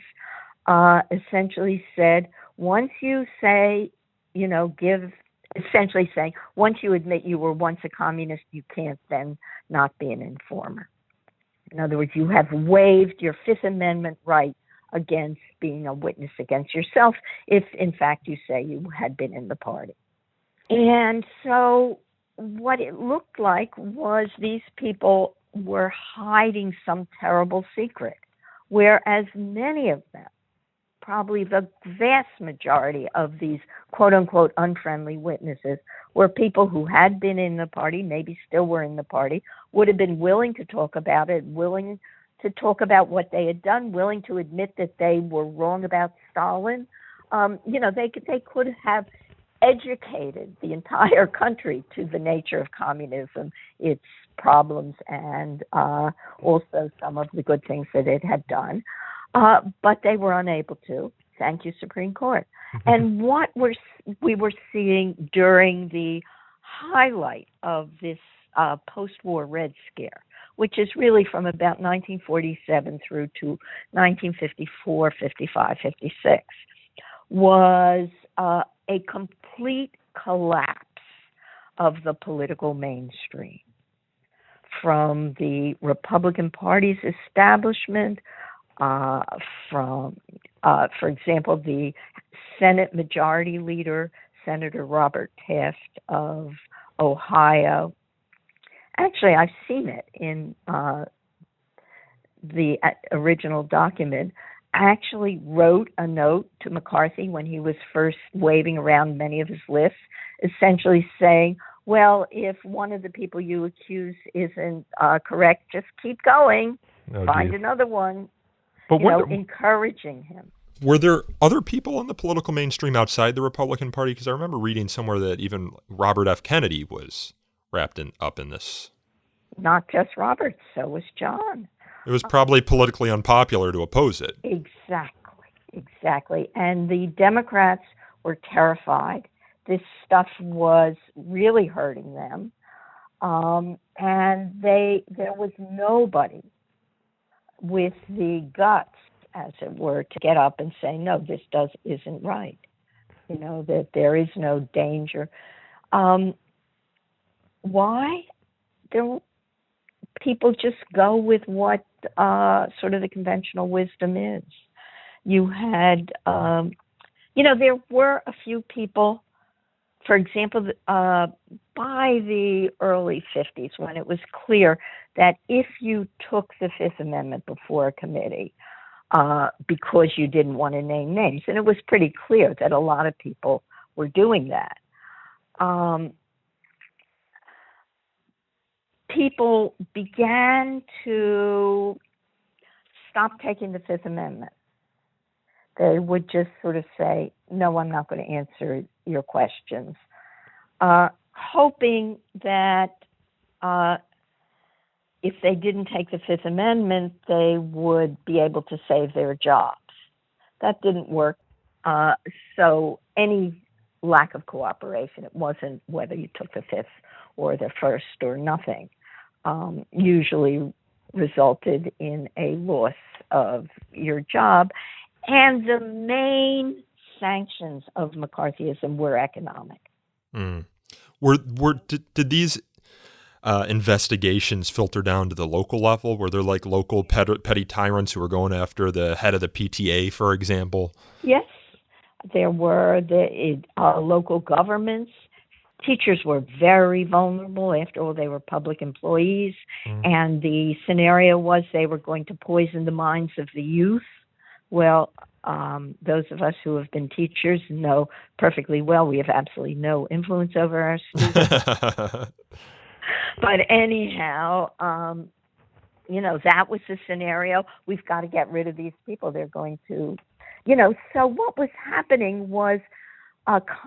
essentially said, once you say, essentially saying, once you admit you were once a communist, you can't then not be an informer. In other words, you have waived your Fifth Amendment right against being a witness against yourself if, in fact, you say you had been in the party. And so what it looked like was these people were hiding some terrible secret, whereas many of them, probably the vast majority of these quote-unquote unfriendly witnesses, were people who had been in the party, maybe still were in the party, would have been willing to talk about it, willing to talk about what they had done, willing to admit that they were wrong about Stalin. They could have educated the entire country to the nature of communism, its problems, and also some of the good things that it had done. But they were unable to. Thank you, Supreme Court. And what we were seeing during the highlight of this post-war Red Scare, which is really from about 1947 through to 1954, 55, 56, was a complete collapse of the political mainstream. From the Republican Party's establishment, from, for example, the Senate Majority Leader, Senator Robert Taft of Ohio. Actually, I've seen it in the original document. Actually wrote a note to McCarthy when he was first waving around many of his lists, essentially saying, well, if one of the people you accuse isn't correct, just keep going, find another one, but encouraging him. Were there other people in the political mainstream outside the Republican Party? Because I remember reading somewhere that even Robert F. Kennedy was wrapped up in this. Not just Robert, so was John. It was probably politically unpopular to oppose it. Exactly. And the Democrats were terrified. This stuff was really hurting them. And there was nobody with the guts, as it were, to get up and say, no, this isn't right. That there is no danger. Why? People just go with what sort of the conventional wisdom is. You had, there were a few people for example, by the early 50s, when it was clear that if you took the Fifth Amendment before a committee, because you didn't want to name names, and it was pretty clear that a lot of people were doing that, people began to stop taking the Fifth Amendment. They would just sort of say, no, I'm not going to answer your questions, hoping that if they didn't take the Fifth Amendment, they would be able to save their jobs. That didn't work. So any lack of cooperation, it wasn't whether you took the Fifth or the First or nothing, usually resulted in a loss of your job. And the main sanctions of McCarthyism were economic. Mm. Did these investigations filter down to the local level? Were there like local petty tyrants who were going after the head of the PTA, for example? Yes, there were the local governments. Teachers were very vulnerable. After all, they were public employees. And the scenario was they were going to poison the minds of the youth. Well, those of us who have been teachers know perfectly well we have absolutely no influence over our students. But anyhow, that was the scenario. We've got to get rid of these people. They're going to, so what was happening was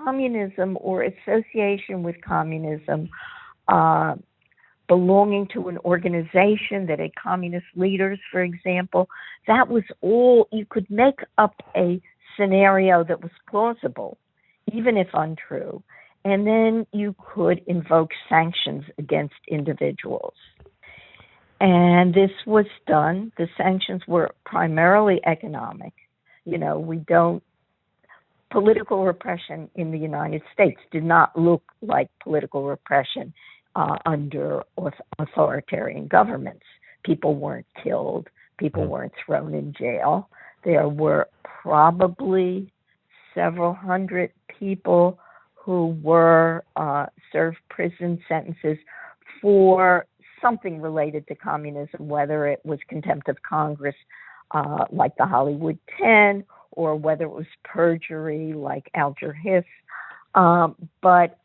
communism or association with communism, belonging to an organization that had communist leaders, for example, that was all. You could make up a scenario that was plausible, even if untrue, and then you could invoke sanctions against individuals. And this was done. The sanctions were primarily economic. Political repression in the United States did not look like political repression under authoritarian governments. People weren't killed. People weren't thrown in jail. There were probably several hundred people who were served prison sentences for something related to communism, whether it was contempt of Congress, like the Hollywood 10, or whether it was perjury, like Alger Hiss. But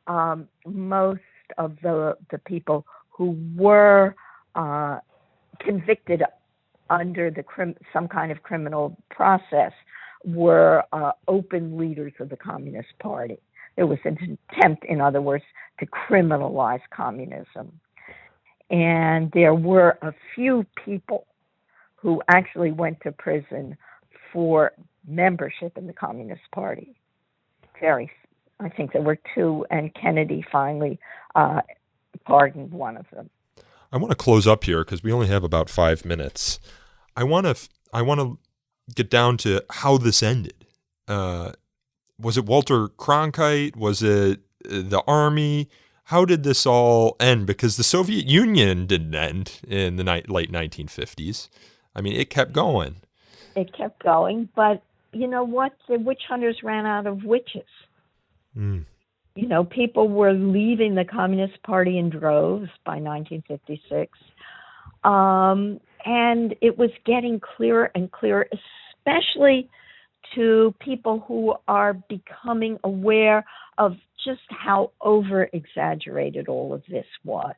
most of the people who were convicted under some kind of criminal process were open leaders of the Communist Party. There was an attempt, in other words, to criminalize communism. And there were a few people who actually went to prison for membership in the Communist Party. I think there were two, and Kennedy finally pardoned one of them. I want to close up here because we only have about 5 minutes. I want to get down to how this ended. Was it Walter Cronkite? Was it the Army? How did this all end? Because the Soviet Union didn't end in the late 1950s. I mean, it kept going. It kept going, but you know what? The witch hunters ran out of witches. People were leaving the Communist Party in droves by 1956. And it was getting clearer and clearer, especially to people who are becoming aware of just how over-exaggerated all of this was.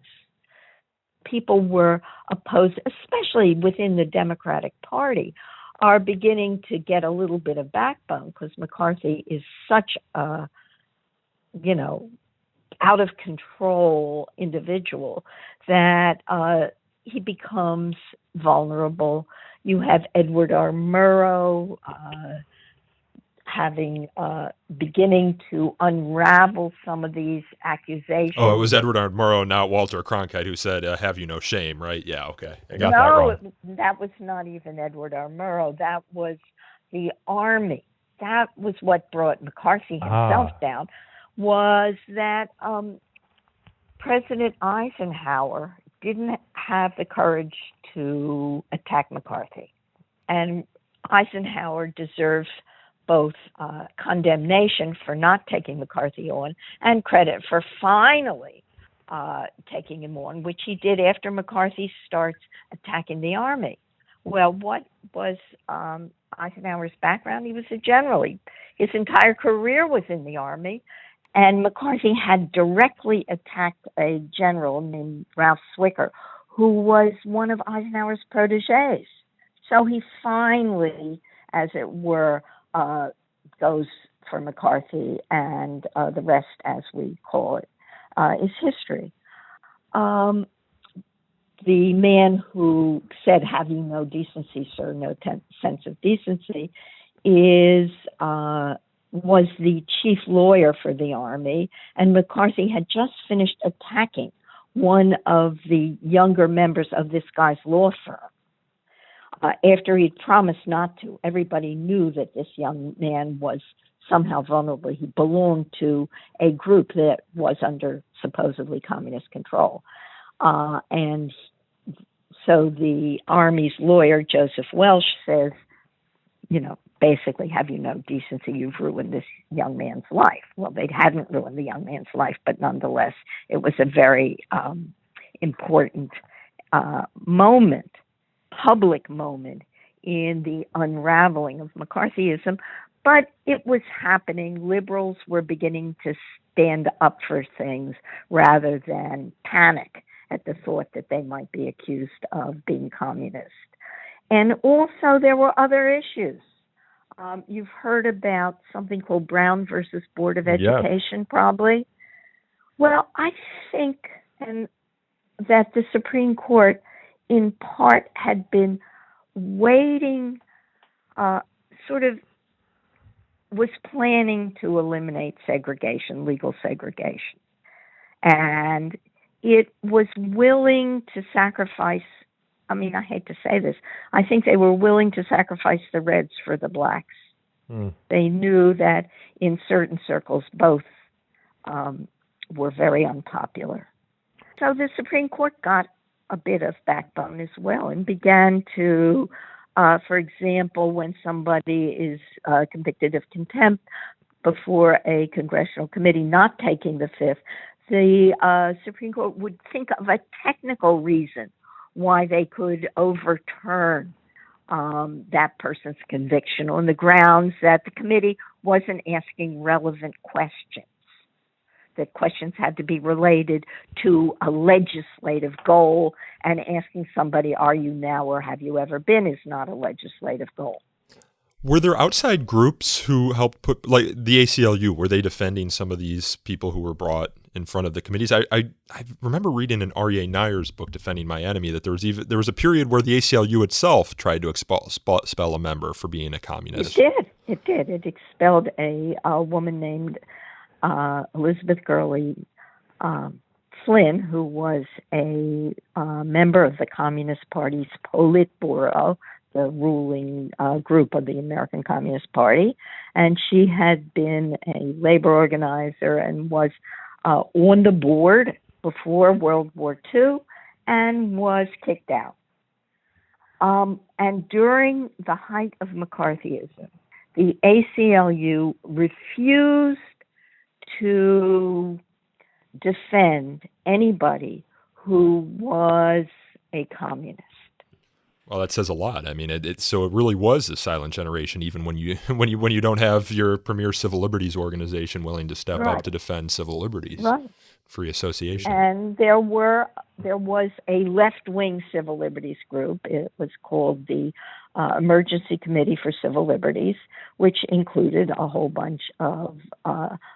People were opposed, especially within the Democratic Party, are beginning to get a little bit of backbone because McCarthy is such a, out of control individual that he becomes vulnerable. You have Edward R. Murrow beginning to unravel some of these accusations. Oh, it was Edward R. Murrow, not Walter Cronkite, who said, have you no shame, right? Yeah, okay. I got that wrong. No, that was not even Edward R. Murrow. That was the Army. That was what brought McCarthy himself down, was that President Eisenhower didn't have the courage to attack McCarthy. And Eisenhower deserves both condemnation for not taking McCarthy on and credit for finally taking him on, which he did after McCarthy starts attacking the army. Well, what was Eisenhower's background? He was a general. His entire career was in the army, and McCarthy had directly attacked a general named Ralph Swicker, who was one of Eisenhower's proteges. So he finally, as it were, goes for McCarthy, and the rest, as we call it, is history. The man who said, "Have you no decency, sir, no sense of decency," was the chief lawyer for the army, and McCarthy had just finished attacking one of the younger members of this guy's law firm. After he'd promised not to, everybody knew that this young man was somehow vulnerable. He belonged to a group that was under supposedly communist control. And so the Army's lawyer, Joseph Welsh, says, basically, have you no decency? You've ruined this young man's life. Well, they hadn't ruined the young man's life, but nonetheless, it was a very important moment, public moment in the unraveling of McCarthyism. But it was happening. Liberals were beginning to stand up for things rather than panic at the thought that they might be accused of being communist. And also there were other issues. You've heard about something called Brown versus Board of Education, probably. Well, I think that the Supreme Court, in part, had been waiting, was planning to eliminate segregation, legal segregation. And it was willing to sacrifice, I hate to say this, I think they were willing to sacrifice the Reds for the blacks. They knew that in certain circles, both were very unpopular. So the Supreme Court got a bit of backbone as well and began to, for example, when somebody is convicted of contempt before a congressional committee not taking the fifth, the Supreme Court would think of a technical reason why they could overturn that person's conviction on the grounds that the committee wasn't asking relevant questions, that questions had to be related to a legislative goal, and asking somebody, are you now or have you ever been, is not a legislative goal. Were there outside groups who helped put, like the ACLU, were they defending some of these people who were brought in front of the committees? I remember reading in R.E.A. Neyer's book, Defending My Enemy, that there was a period where the ACLU itself tried to expel a member for being a communist. It did. It expelled a woman named Elizabeth Gurley Flynn, who was a member of the Communist Party's Politburo, the ruling group of the American Communist Party. And she had been a labor organizer and was on the board before World War II and was kicked out. And during the height of McCarthyism, the ACLU refused to defend anybody who was a communist. Well, that says a lot. So it really was a silent generation, even when you don't have your premier civil liberties organization willing to step up to defend civil liberties, free association. And there was a left-wing civil liberties group. It was called the Emergency Committee for Civil Liberties, which included a whole bunch of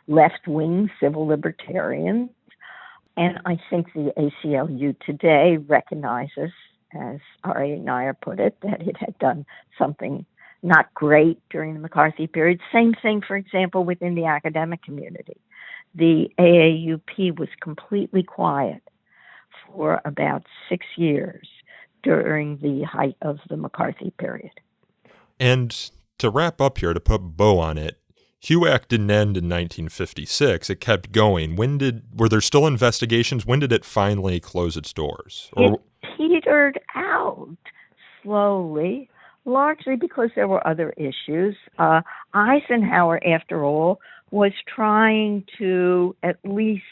left-wing civil libertarians. And I think the ACLU today recognizes, as R.A. Neyer put it, that it had done something not great during the McCarthy period. Same thing, for example, within the academic community. The AAUP was completely quiet for about 6 years during the height of the McCarthy period. And to wrap up here, to put a bow on it, HUAC didn't end in 1956. It kept going. Were there still investigations? When did it finally close its doors? It petered out slowly, largely because there were other issues. Eisenhower, after all, was trying to at least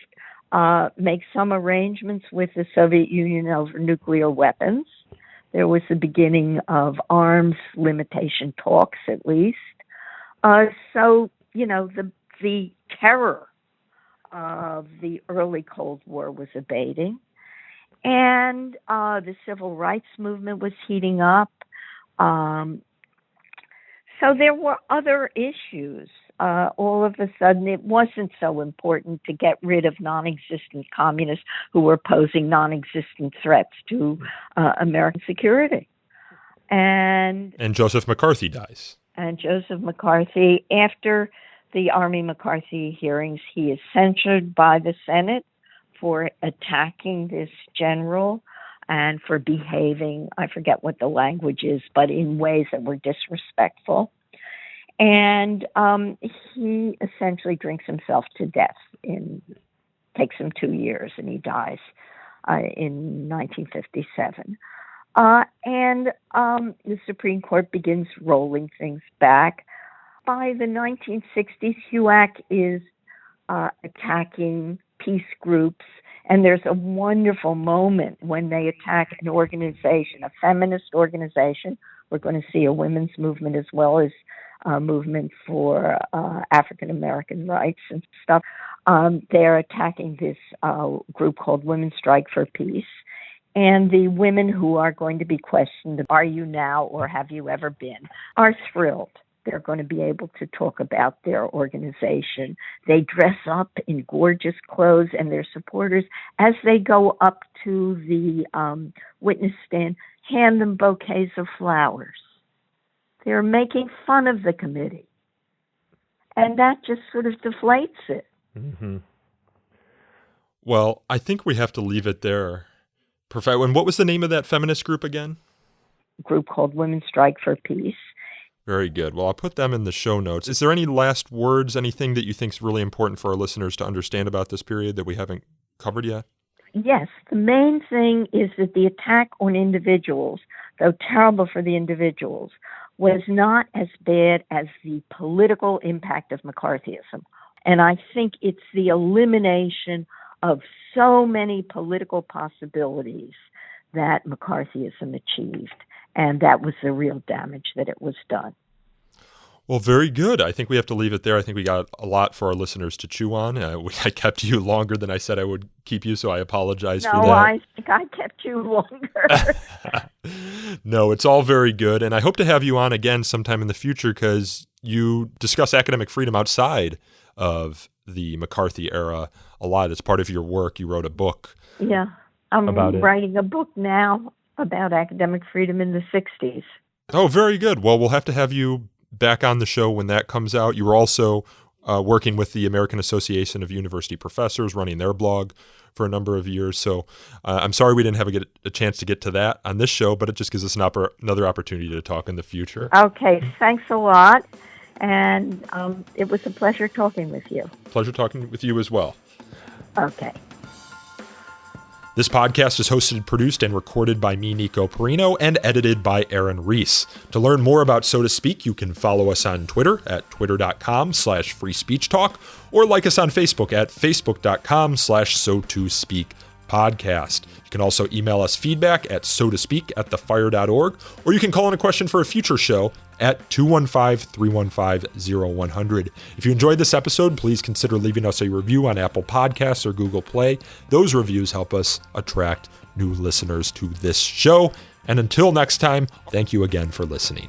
make some arrangements with the Soviet Union over nuclear weapons. There was the beginning of arms limitation talks, at least. So, the terror of the early Cold War was abating. And the civil rights movement was heating up. So there were other issues. All of a sudden, it wasn't so important to get rid of non-existent communists who were posing non-existent threats to American security. And Joseph McCarthy dies. And Joseph McCarthy, after the Army McCarthy hearings, he is censured by the Senate for attacking this general and for behaving, I forget what the language is, but in ways that were disrespectful. And he essentially drinks himself to death. Takes him 2 years, and he dies in 1957. And the Supreme Court begins rolling things back. By the 1960s, HUAC is attacking peace groups, and there's a wonderful moment when they attack an organization, a feminist organization. We're going to see a women's movement as well as a movement for African American rights and stuff. They're attacking this group called Women's Strike for Peace. And the women who are going to be questioned, are you now or have you ever been, are thrilled. They're going to be able to talk about their organization. They dress up in gorgeous clothes, and their supporters, as they go up to the witness stand, hand them bouquets of flowers. They're making fun of the committee. And that just sort of deflates it. Mm-hmm. Well, I think we have to leave it there. Perfect. And what was the name of that feminist group again? A group called Women's Strike for Peace. Very good. Well, I'll put them in the show notes. Is there any last words, anything that you think is really important for our listeners to understand about this period that we haven't covered yet? Yes. The main thing is that the attack on individuals, though terrible for the individuals, was not as bad as the political impact of McCarthyism. And I think it's the elimination of so many political possibilities that McCarthyism achieved. And that was the real damage that it was done. Well, very good. I think we have to leave it there. I think we got a lot for our listeners to chew on. I kept you longer than I said I would keep you, so I apologize for that. No, I think I kept you longer. No, it's all very good. And I hope to have you on again sometime in the future because you discuss academic freedom outside of the McCarthy era a lot. It's part of your work. You wrote a book. Yeah, I'm about writing a book now about academic freedom in the 60s. Oh, very good. Well, we'll have to have you back on the show when that comes out. You were also working with the American Association of University Professors, running their blog for a number of years. So I'm sorry we didn't have a chance to get to that on this show, but it just gives us another opportunity to talk in the future. Okay, thanks a lot. And it was a pleasure talking with you. Pleasure talking with you as well. Okay. This podcast is hosted, produced, and recorded by me, Nico Perino, and edited by Aaron Reese. To learn more about So to Speak, you can follow us on Twitter at twitter.com/freespeechtalk or like us on Facebook at facebook.com/so-to-speak-podcast. You can also email us feedback at sotospeak@thefire.org, or you can call in a question for a future show at 215-315-0100. If you enjoyed this episode, please consider leaving us a review on Apple Podcasts or Google Play. Those reviews help us attract new listeners to this show. And until next time, thank you again for listening.